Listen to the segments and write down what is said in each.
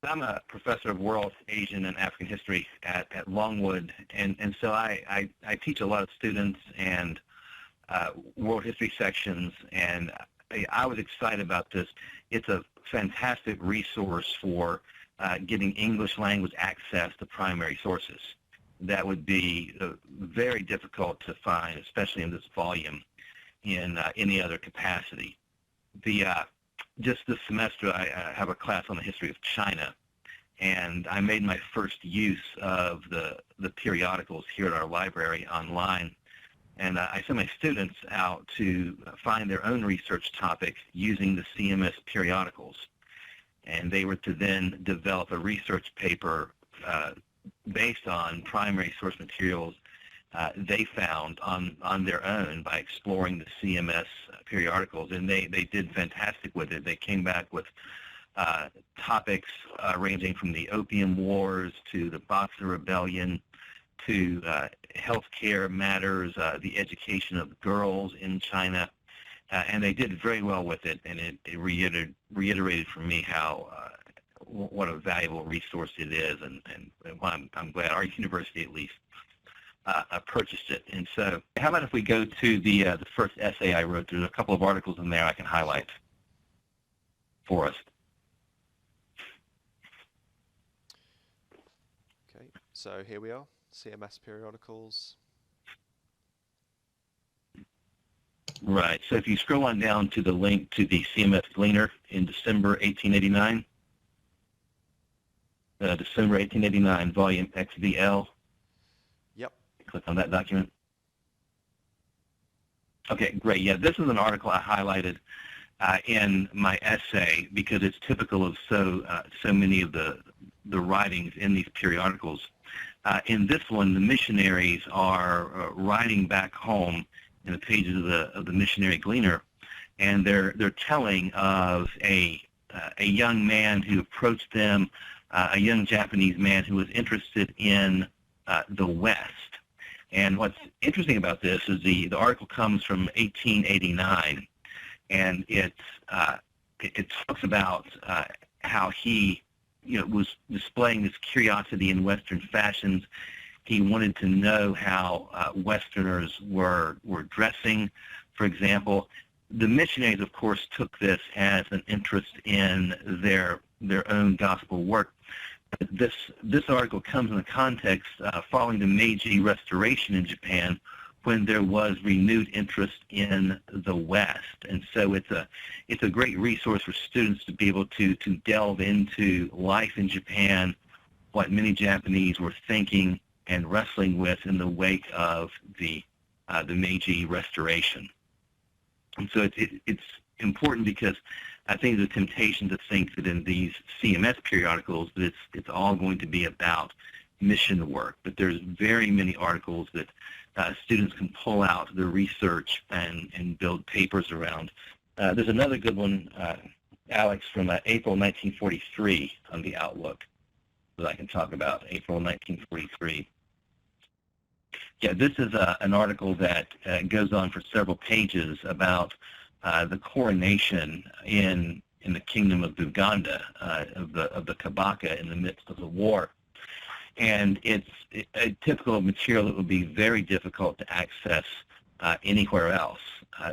I'm a professor of World, Asian, and African history at LONGWOOD, and so I teach a lot of students and world history sections, and I was excited about this. It's a fantastic resource for getting English language access to primary sources. That would be very difficult to find, especially in this volume, in any other capacity. Just this semester, I have a class on the history of China, and I made my first use of the periodicals here at our library online. And I sent my students out to find their own research topic using the CMS periodicals. And they were to then develop a research paper based on primary source materials they found on their own by exploring the CMS periodicals. And they did fantastic with it. They came back with topics ranging from the Opium Wars to the Boxer Rebellion to healthcare matters, the education of girls in China, and they did very well with it. And it reiterated for me how what a valuable resource it is, and I'm glad our university at least purchased it. And so, how about if we go to the first essay I wrote? There's a couple of articles in there I can highlight for us. Okay, so here we are. CMS periodicals. Right. So if you scroll on down to the link to the CMS Gleaner in December 1889, December 1889, volume XVL. Yep. Click on that document. Okay, great. Yeah, this is an article I highlighted in my essay because it's typical of so many of the writings in these periodicals. In this one, the missionaries are writing back home in the pages of the Missionary Gleaner, and they're telling of a young man who approached them, a young Japanese man who was interested in the West. And what's interesting about this is the article comes from 1889, and it talks about how he was displaying this curiosity in Western fashions. He wanted to know how Westerners were dressing, for example. The missionaries, of course, took this as an interest in their own gospel work. But this article comes in the context following the Meiji Restoration in Japan, when there was renewed interest in the West. And so it's a great resource for students to be able to delve into life in Japan, what many Japanese were thinking and wrestling with in the wake of the Meiji Restoration. And so it's important because I think there's a temptation to think that in these CMS periodicals that it's all going to be about mission work, but there's very many articles that students can pull out their research and build papers around. There's another good one, Alex, from April 1943 on the Outlook that I can talk about, April 1943. Yeah, this is an article that goes on for several pages about the coronation in the kingdom of Buganda, of the Kabaka in the midst of the war. And it's a typical material that would be very difficult to access anywhere else.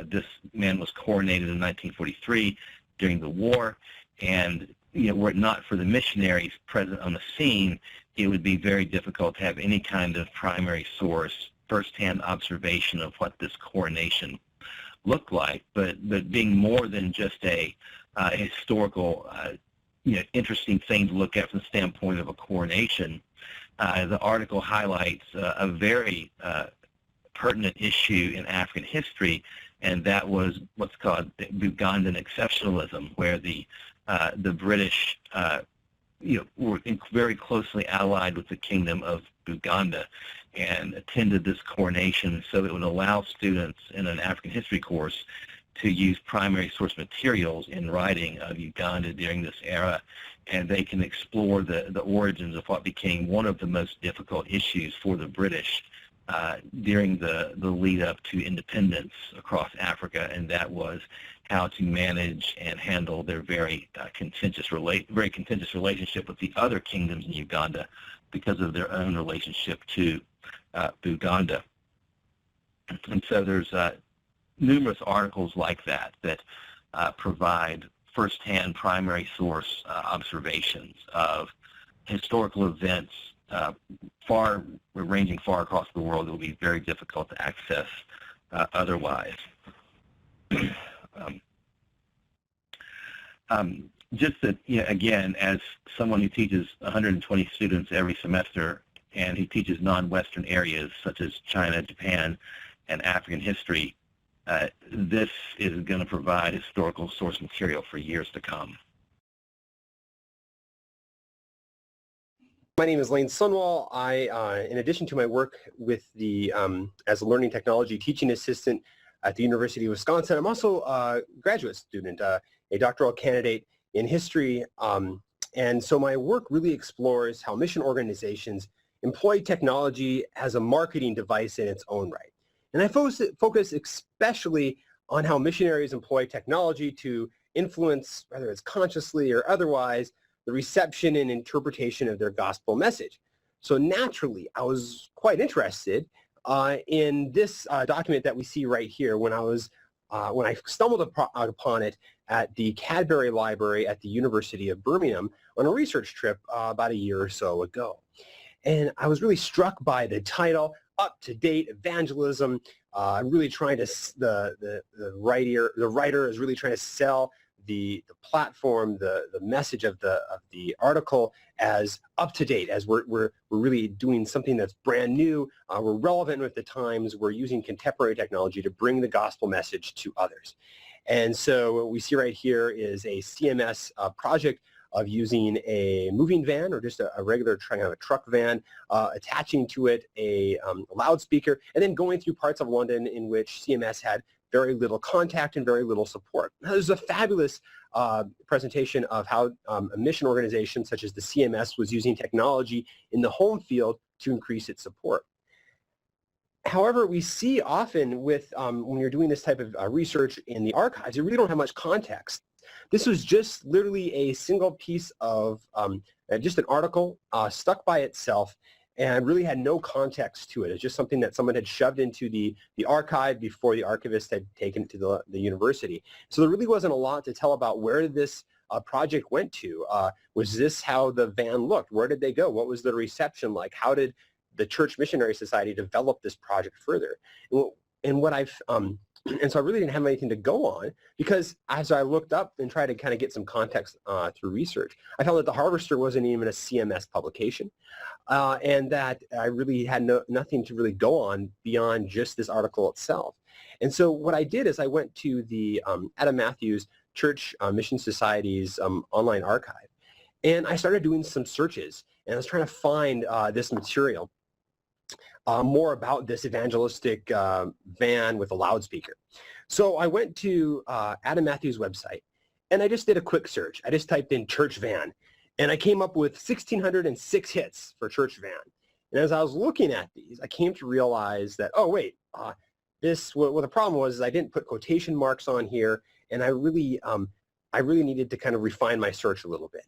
This man was coronated in 1943 during the war, and were it not for the missionaries present on the scene, it would be very difficult to have any kind of primary source, first-hand observation of what this coronation looked like. But being more than just a historical, interesting thing to look at from the standpoint of a coronation, the article highlights a very pertinent issue in African history, and that was what's called Bugandan exceptionalism, where the British were very closely allied with the kingdom of Buganda and attended this coronation, so it would allow students in an African history course to use primary source materials in writing of Uganda during this era, and they can explore the origins of what became one of the most difficult issues for the British during the lead up to independence across Africa, and that was how to manage and handle their very contentious relationship with the other kingdoms in Uganda because of their own relationship to Buganda. And so there's numerous articles like that that provide firsthand primary source observations of historical events ranging far across the world that will be very difficult to access otherwise. Just that, again, as someone who teaches 120 students every semester, and he teaches non-Western areas such as China, Japan, and African history, this is going to provide historical source material for years to come. My name is Lane Sunwall. I, in addition to my work with the as a learning technology teaching assistant at the University of Wisconsin, I'm also a graduate student, a doctoral candidate in history. And so my work really explores how mission organizations employ technology as a marketing device in its own right. And I focus especially on how missionaries employ technology to influence, whether it's consciously or otherwise, the reception and interpretation of their gospel message. So naturally, I was quite interested in this document that we see right here when I stumbled upon it at the Cadbury Library at the University of Birmingham on a research trip about a year or so ago. And I was really struck by the title, Up-to-Date Evangelism. Really trying to, the writer is really trying to sell the platform, the message of the article as up-to-date, as we're really doing something that's brand new, we're relevant with the times, we're using contemporary technology to bring the gospel message to others. And so what we see right here is a CMS project of using a moving van or just a regular kind of a truck van, attaching to it a loudspeaker, and then going through parts of London in which CMS had very little contact and very little support. Now, this is a fabulous presentation of how a mission organization such as the CMS was using technology in the home field to increase its support. However, we see often with when you're doing this type of research in the archives, you really don't have much context. This was just literally a single piece of just an article stuck by itself and really had no context to it. It's just something that someone had shoved into the archive before the archivist had taken it to the university. So there really wasn't a lot to tell about where this project went to. Was this how the van looked? Where did they go? What was the reception like? How did the Church Missionary Society develop this project further? And so I really didn't have anything to go on because as I looked up and tried to kind of get some context through research, I found that the Harvester wasn't even a CMS publication and that I really had nothing to really go on beyond just this article itself. And so what I did is I went to the Adam Matthews Church Mission Society's online archive, and I started doing some searches, and I was trying to find this material. More about this evangelistic van with a loudspeaker. So I went to Adam Matthews' website, and I just did a quick search. I just typed in church van, and I came up with 1,606 hits for church van. And as I was looking at these, I came to realize that, oh, wait, what the problem was is I didn't put quotation marks on here, and I really needed to kind of refine my search a little bit.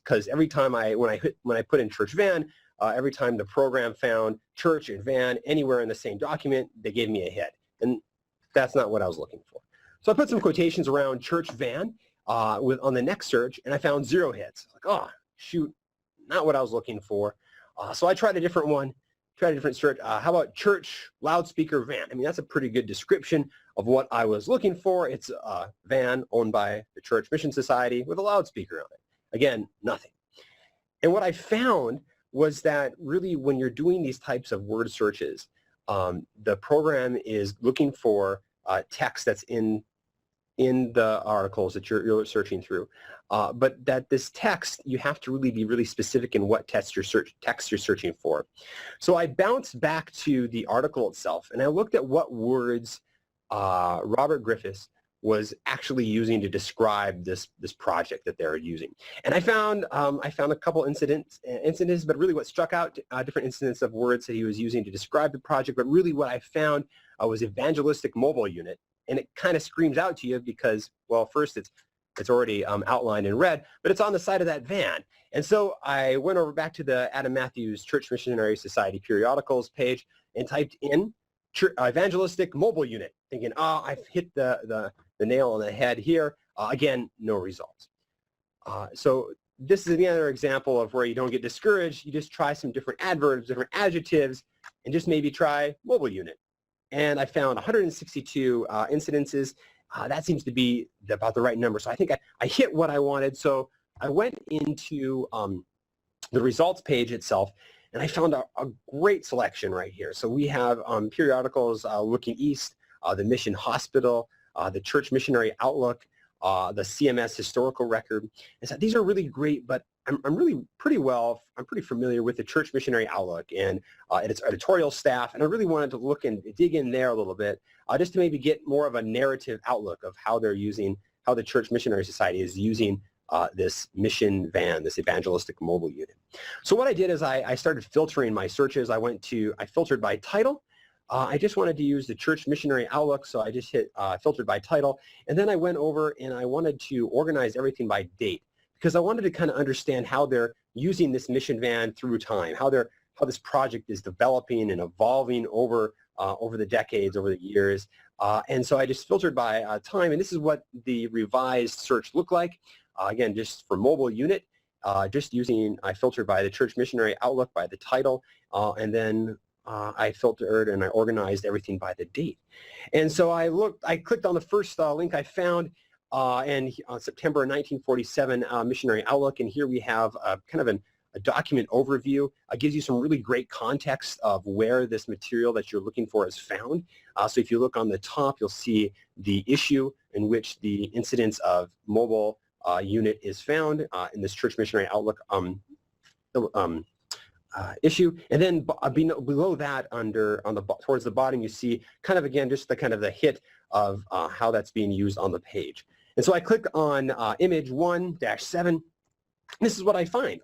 Because every time when I put in church van, every time the program found church and van anywhere in the same document, they gave me a hit. And that's not what I was looking for. So I put some quotations around church van on the next search, and I found 0 hits. Like, oh, shoot, not what I was looking for. So I tried a different one, tried a different search. How about church loudspeaker van? I mean, that's a pretty good description of what I was looking for. It's a van owned by the Church Mission Society with a loudspeaker on it. Again, nothing. And what I found was that really when you're doing these types of word searches, the program is looking for text that's in the articles that you're searching through, but that this text, you have to really be really specific in what text you're searching for. So I bounced back to the article itself, and I looked at what words Robert Griffiths was actually using to describe this project that they're using. And I found a couple incidents, but really what struck out, different incidents of words that he was using to describe the project, but really what I found was evangelistic mobile unit and it kind of screams out to you because, well, first it's already outlined in red, but it's on the side of that van. And so I went over back to the Adam Matthews Church Missionary Society Periodicals page and typed in evangelistic mobile unit, thinking, I've hit the nail on the head here. Again, no results. So this is another example of where you don't get discouraged. You just try some different adverbs, different adjectives, and just maybe try mobile unit. And I found 162 incidences. That seems to be about the right number. So I think I hit what I wanted. So I went into the results page itself, and I found a great selection right here. So we have periodicals looking east, the Mission Hospital, the Church Missionary Outlook, the CMS Historical Record. And so these are really great, but I'm pretty familiar with the Church Missionary Outlook and its editorial staff, and I really wanted to look and dig in there a little bit just to maybe get more of a narrative outlook of how the Church Missionary Society is using this mission van, this evangelistic mobile unit. So what I did is I started filtering my searches. I filtered by title. I just wanted to use the Church Missionary Outlook, so I just hit filtered by title, and then I went over and I wanted to organize everything by date, because I wanted to kind of understand how they're using this mission van through time, how this project is developing and evolving over the decades, over the years. And so I just filtered by time, and this is what the revised search looked like. Again, just for mobile unit, I filtered by the Church Missionary Outlook by the title, and then I filtered and I organized everything by the date. And so I clicked on the first link I found, and on September 1947 Missionary Outlook, and here we have kind of a document overview. It gives you some really great context of where this material that you're looking for is found. So if you look on the top, you'll see the issue in which the incidence of mobile unit is found in this Church Missionary Outlook issue, and then below that, towards the bottom, you see kind of again just the hit of how that's being used on the page. And so I click on image 1-7. This is what I find.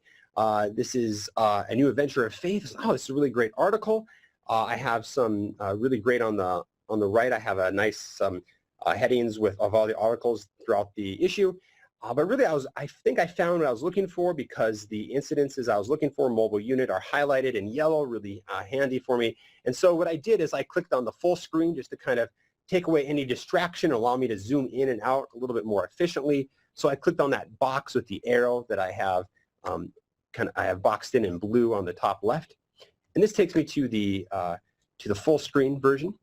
This is a new adventure of faith. This is a really great article. I have some really great on the right. I have a nice headings of all the articles throughout the issue. But really, I think I found what I was looking for, because the incidences I was looking for, mobile unit, are highlighted in yellow, really handy for me. And so what I did is I clicked on the full screen just to kind of take away any distraction, allow me to zoom in and out a little bit more efficiently. So I clicked on that box with the arrow that I have I have boxed in blue on the top left. And this takes me to the full screen version.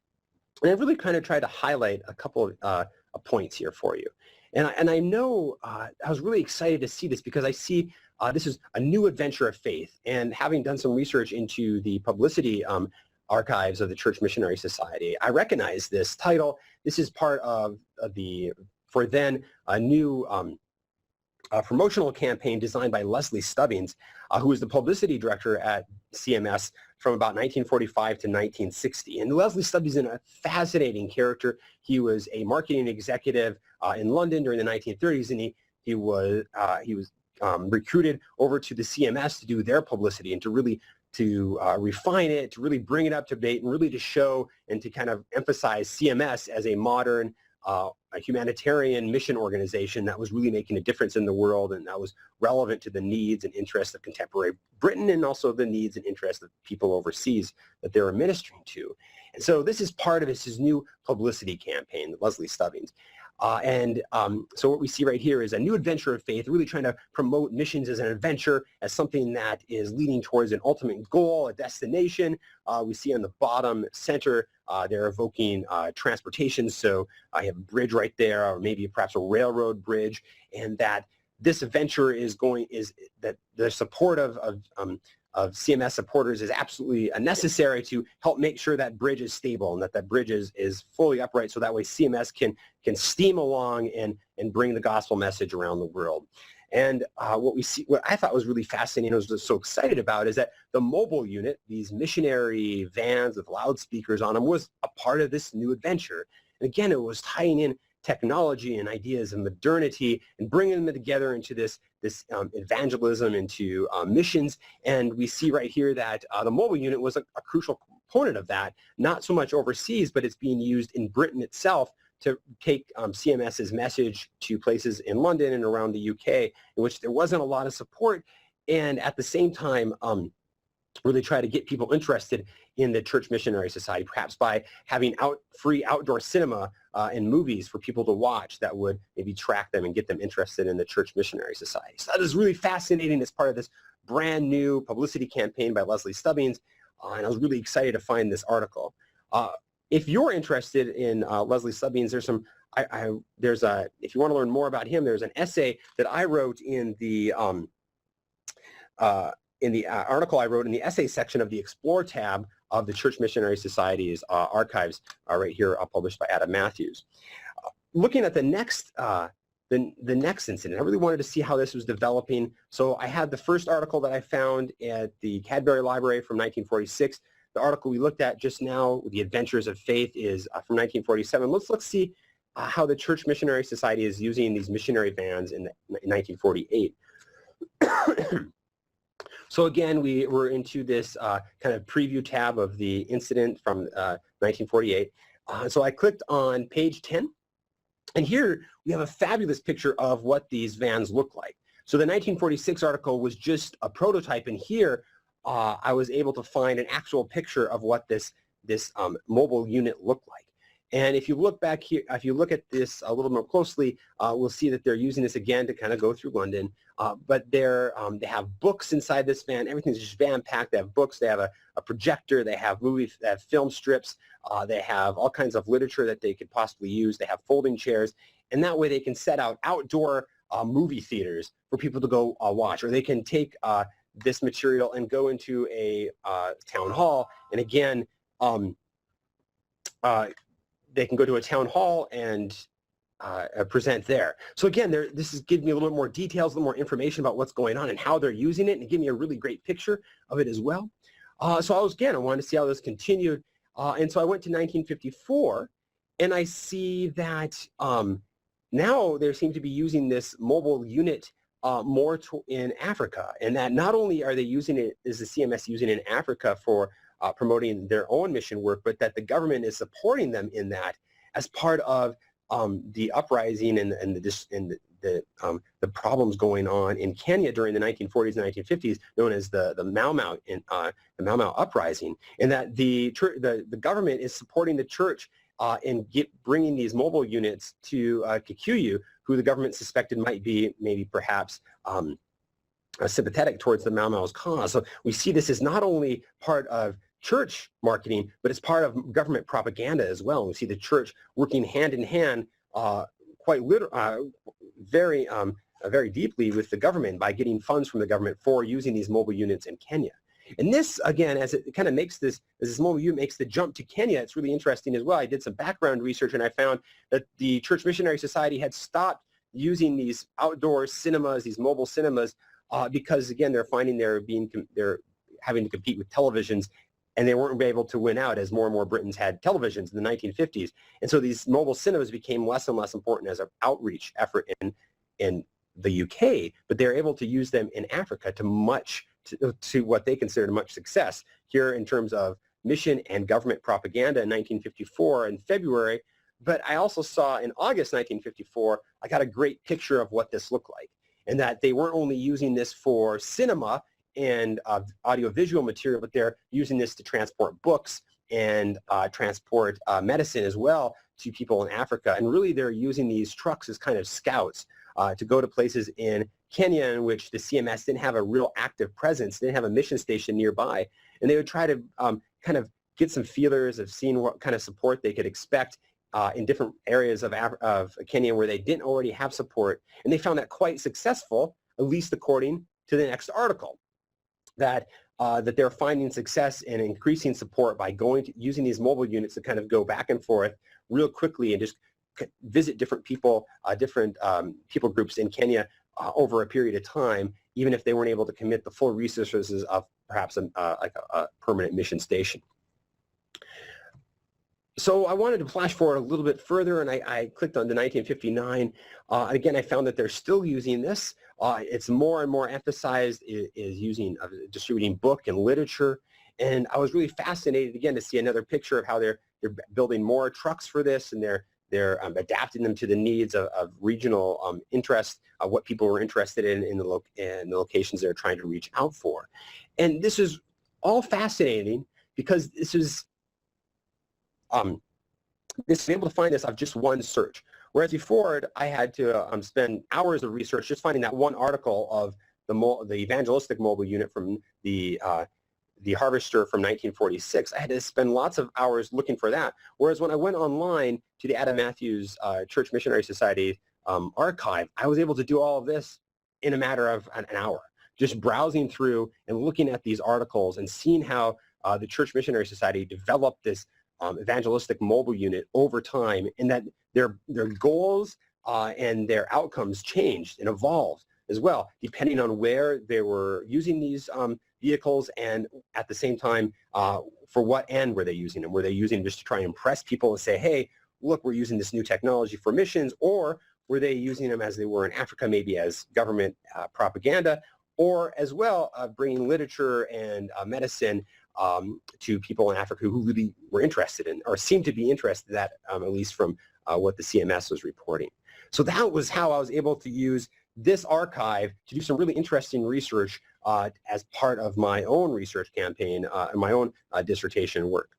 And I really kind of tried to highlight a couple of points here for you. And I know I was really excited to see this, because I see this is a new adventure of faith. And having done some research into the publicity archives of the Church Missionary Society, I recognize this title. This is part of a new promotional campaign designed by Leslie Stubbings, who was the publicity director at CMS from about 1945 to 1960. And Leslie Stubbings is a fascinating character. He was a marketing executive in London during the 1930s, and he was recruited over to the CMS to do their publicity and to really refine it, to really bring it up to date, and really to show and to kind of emphasize CMS as a modern a humanitarian mission organization that was really making a difference in the world, and that was relevant to the needs and interests of contemporary Britain, and also the needs and interests of people overseas that they were ministering to. And so this is part of his new publicity campaign, Leslie Stubbings. So what we see right here is a new adventure of faith, really trying to promote missions as an adventure, as something that is leading towards an ultimate goal, a destination. We see on the bottom center, they're evoking transportation. So I have a bridge right there, or maybe perhaps a railroad bridge, and that this adventure is that the support of CMS supporters is absolutely necessary to help make sure that bridge is stable and that bridge is fully upright, so that way CMS can steam along and bring the gospel message around the world. And what I thought was really fascinating, I was just so excited about, is that the mobile unit, these missionary vans with loudspeakers on them, was a part of this new adventure. And again, it was tying in technology and ideas of modernity and bringing them together into this evangelism, into missions. And we see right here that the mobile unit was a crucial component of that, not so much overseas, but it's being used in Britain itself to take CMS's message to places in London and around the UK in which there wasn't a lot of support, and at the same time really try to get people interested in the Church Missionary Society, perhaps by having free outdoor cinema and movies for people to watch that would maybe track them and get them interested in the Church Missionary Society. So that is really fascinating as part of this brand new publicity campaign by Leslie Stubbings, and I was really excited to find this article. If you're interested in Leslie Stubbings, there's some, if you want to learn more about him, there's an essay that I wrote in the article I wrote in the essay section of the Explore tab of the Church Missionary Society's archives, right here, published by Adam Matthews. Looking at the next incident, I really wanted to see how this was developing. So I had the first article that I found at the Cadbury Library from 1946. The article we looked at just now, The Adventures of Faith, is from 1947. Let's see how the Church Missionary Society is using these missionary vans in 1948. So again, we were into this kind of preview tab of the incident from 1948. So I clicked on page 10, and here we have a fabulous picture of what these vans look like. So the 1946 article was just a prototype, and here I was able to find an actual picture of what this mobile unit looked like. And if you look back here, if you look at this a little more closely, we'll see that they're using this again to kind of go through London. But they have books inside this van. Everything's just van-packed. They have books. They have a projector. They have movies. They have film strips. They have all kinds of literature that they could possibly use. They have folding chairs. And that way they can set out outdoor movie theaters for people to go watch. Or they can take this material and go into a town hall. And again, they can go to a town hall and present there. So again, this is giving me a little bit more details, a little more information about what's going on and how they're using it, and give me a really great picture of it as well. So I wanted to see how this continued. And so I went to 1954, and I see that now they seem to be using this mobile unit more in Africa, and that not only are they using it, is the CMS using it in Africa for promoting their own mission work, but that the government is supporting them in that as part of the uprising and the problems going on in Kenya during the 1940s and 1950s, known as the Mau Mau uprising, and that the government is supporting the church in bringing these mobile units to Kikuyu, who the government suspected might be perhaps sympathetic towards the Mau Mau's cause. So we see this as not only part of church marketing, but it's part of government propaganda as well. And we see the church working hand in hand very deeply with the government by getting funds from the government for using these mobile units in Kenya. And this, again, as it kind of makes this mobile unit makes the jump to Kenya, it's really interesting as well. I did some background research, and I found that the Church Missionary Society had stopped using these outdoor cinemas, these mobile cinemas, because, again, they're finding they're having to compete with televisions, and they weren't able to win out as more and more Britons had televisions in the 1950s. And so these mobile cinemas became less and less important as an outreach effort in the UK, but they're able to use them in Africa to what they considered much success here in terms of mission and government propaganda in 1954 in February. But I also saw in August 1954, I got a great picture of what this looked like, and that they weren't only using this for cinema and audiovisual material, but they're using this to transport books and transport medicine as well to people in Africa. And really they're using these trucks as kind of scouts to go to places in Kenya in which the CMS didn't have a real active presence, didn't have a mission station nearby. And they would try to kind of get some feelers of seeing what kind of support they could expect in different areas of Kenya where they didn't already have support. And they found that quite successful, at least according to the next article, that they're finding success in increasing support by using these mobile units to kind of go back and forth real quickly and just visit different people, people groups in Kenya over a period of time, even if they weren't able to commit the full resources of perhaps like a permanent mission station. So I wanted to flash forward a little bit further, and I clicked on the 1959. Again, I found that they're still using this. It's more and more emphasized is using distributing book and literature. And I was really fascinated again to see another picture of how they're building more trucks for this, and they're They're adapting them to the needs of regional interest, what people were interested in the locations they're trying to reach out for. And this is all fascinating because this is able to find this off just one search. Whereas before, I had to spend hours of research just finding that one article of the evangelistic mobile unit from the Harvester from 1946. I had to spend lots of hours looking for that. Whereas when I went online to the Adam Matthews Church Missionary Society Archive, I was able to do all of this in a matter of an hour, just browsing through and looking at these articles and seeing how the Church Missionary Society developed this evangelistic mobile unit over time, and that their goals and their outcomes changed and evolved as well, depending on where they were using these vehicles, and at the same time, for what end were they using them? Were they using them just to try and impress people and say, hey, look, we're using this new technology for missions, or were they using them as they were in Africa, maybe as government propaganda, or as well bringing literature and medicine to people in Africa who really were interested in, or seemed to be interested in that, at least from what the CMS was reporting. So that was how I was able to use this archive to do some really interesting research as part of my own research campaign and my own dissertation work.